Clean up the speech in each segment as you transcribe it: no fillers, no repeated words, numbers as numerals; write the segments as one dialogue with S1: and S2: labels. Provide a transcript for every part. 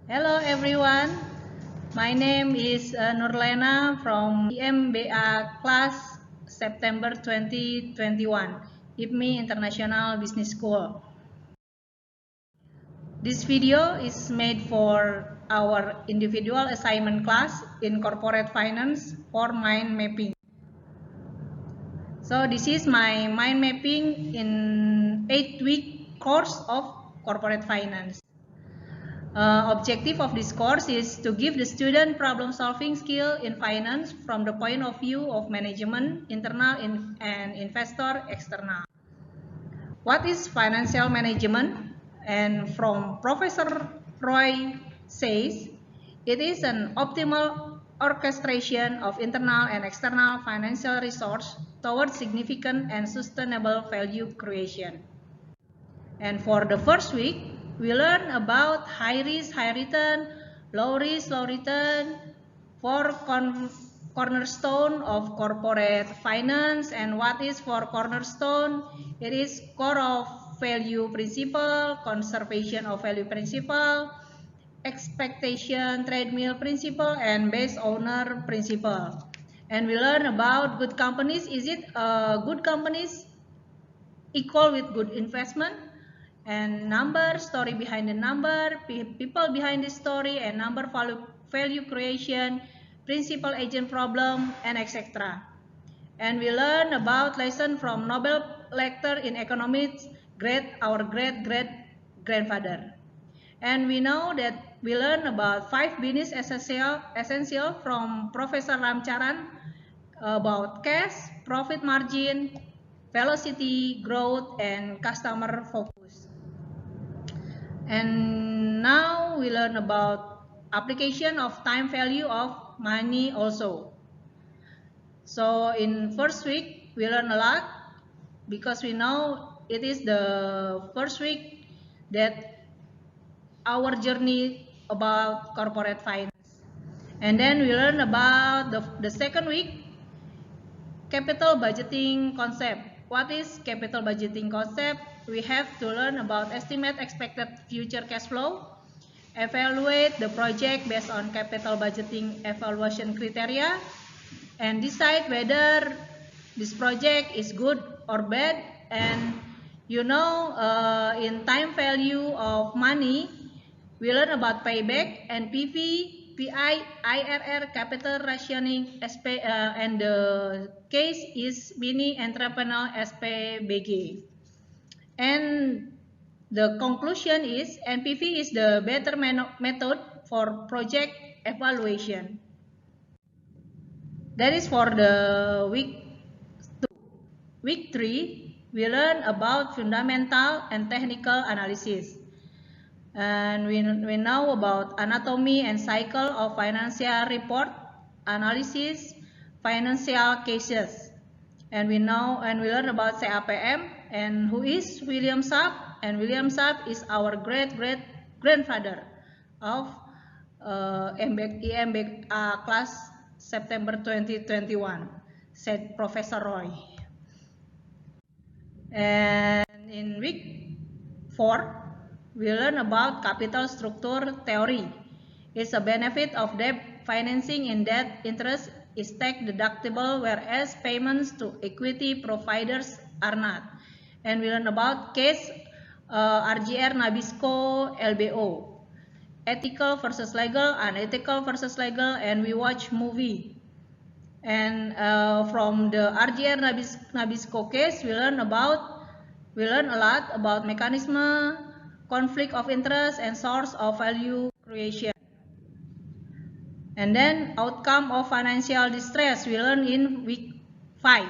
S1: Hello everyone, my name is Nurlena from IMBA class September 2021, IPMI International Business School. This video is made for our individual assignment class in corporate finance for mind mapping. So this is my mind mapping in 8-week course of corporate finance. Objective of this course is to give the student problem-solving skill in finance from the point of view of management, internal and investor external. What is financial management? And from Professor Roy says, it is an optimal orchestration of internal and external financial resource towards significant and sustainable value creation. And for the first week, we learn about high risk, high return, low risk, low return, for cornerstone of corporate finance. And what is for cornerstone? It is core of value principle, conservation of value principle, expectation treadmill principle, and base owner principle. And we learn about good companies. Is it good companies equal with good investment? And number, story behind the number, people behind the story, and number value creation, principal agent problem, and etc. And we learn about lesson from Nobel lecturer in economics, our great-great-grandfather. And we know that we learn about 5 business essential from Professor Ramcharan about cash, profit margin, velocity, growth, and customer focus. And now we learn about application of time value of money also. So in first week we learn a lot because we know it is the first week that our journey about corporate finance. And then we learn about the second week capital budgeting concept. What is capital budgeting concept? We have to learn about estimate expected future cash flow, evaluate the project based on capital budgeting evaluation criteria, and decide whether this project is good or bad. And in time value of money, we learn about payback, NPV, PI, IRR, capital rationing, and the case is mini entrepreneur SPBG. And the conclusion is NPV is the better method for project evaluation. That is for the week 2. Week 3, we learn about fundamental and technical analysis. And we know about anatomy and cycle of financial report, analysis, financial cases. And we learn about CAPM and who is William Sharp. And William Sharp is our great-great-grandfather of IMBA class September 2021, said Professor Roy. And in week 4, we learn about capital structure theory. It's a benefit of debt financing in that interest is tax deductible, whereas payments to equity providers are not. And we learn about case RGR Nabisco LBO, ethical versus legal, unethical versus legal, and we watch movie. And from the RGR Nabisco case, we learn a lot about mechanism, conflict of interest, and source of value creation. And then outcome of financial distress, we learn in week 5.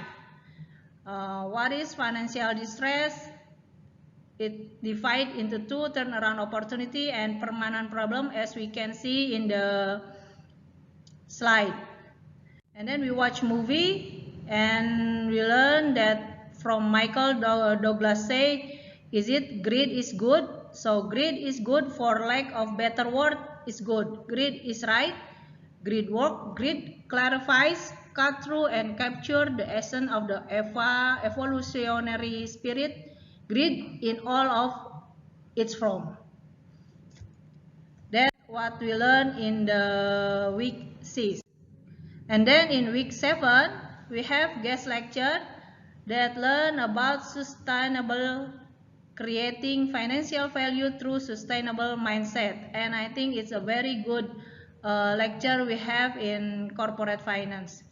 S1: What is financial distress? It divided into 2, turnaround opportunity and permanent problem, as we can see in the slide. And then we watch movie and we learn that from Michael Douglas say, is it greed is good? So greed is good, for lack of better word is good. Greed is right. Greed work. Greed clarifies, cut through, and capture the essence of the evolutionary spirit. Greed in all of its form. That what we learned in the week 6. And then in week 7, we have guest lecture that learn about sustainable creating financial value through sustainable mindset. And I think it's a very good lecture we have in corporate finance.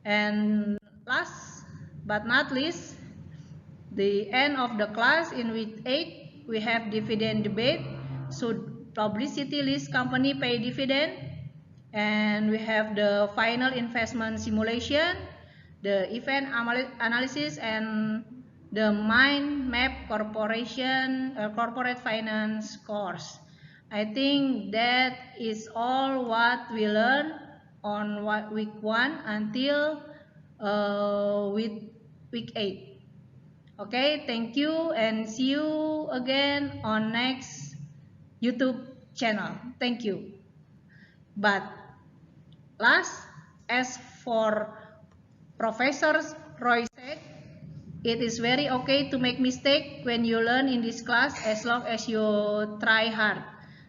S1: And last but not least, the end of the class in week 8, we have dividend debate. Should publicity list company pay dividend? And we have the final investment simulation, the event analysis, and the mind map corporate finance course. I think that is all what we learned on week 1 until week 8. Okay, thank you and see you again on next YouTube channel. Thank you. But last, as for Professor Roy said, it is very okay to make mistake when you learn in this class as long as you try hard.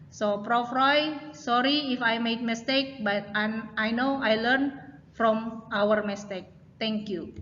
S1: So Prof. Roy, sorry if I made mistake, but I know I learned from our mistake. Thank you.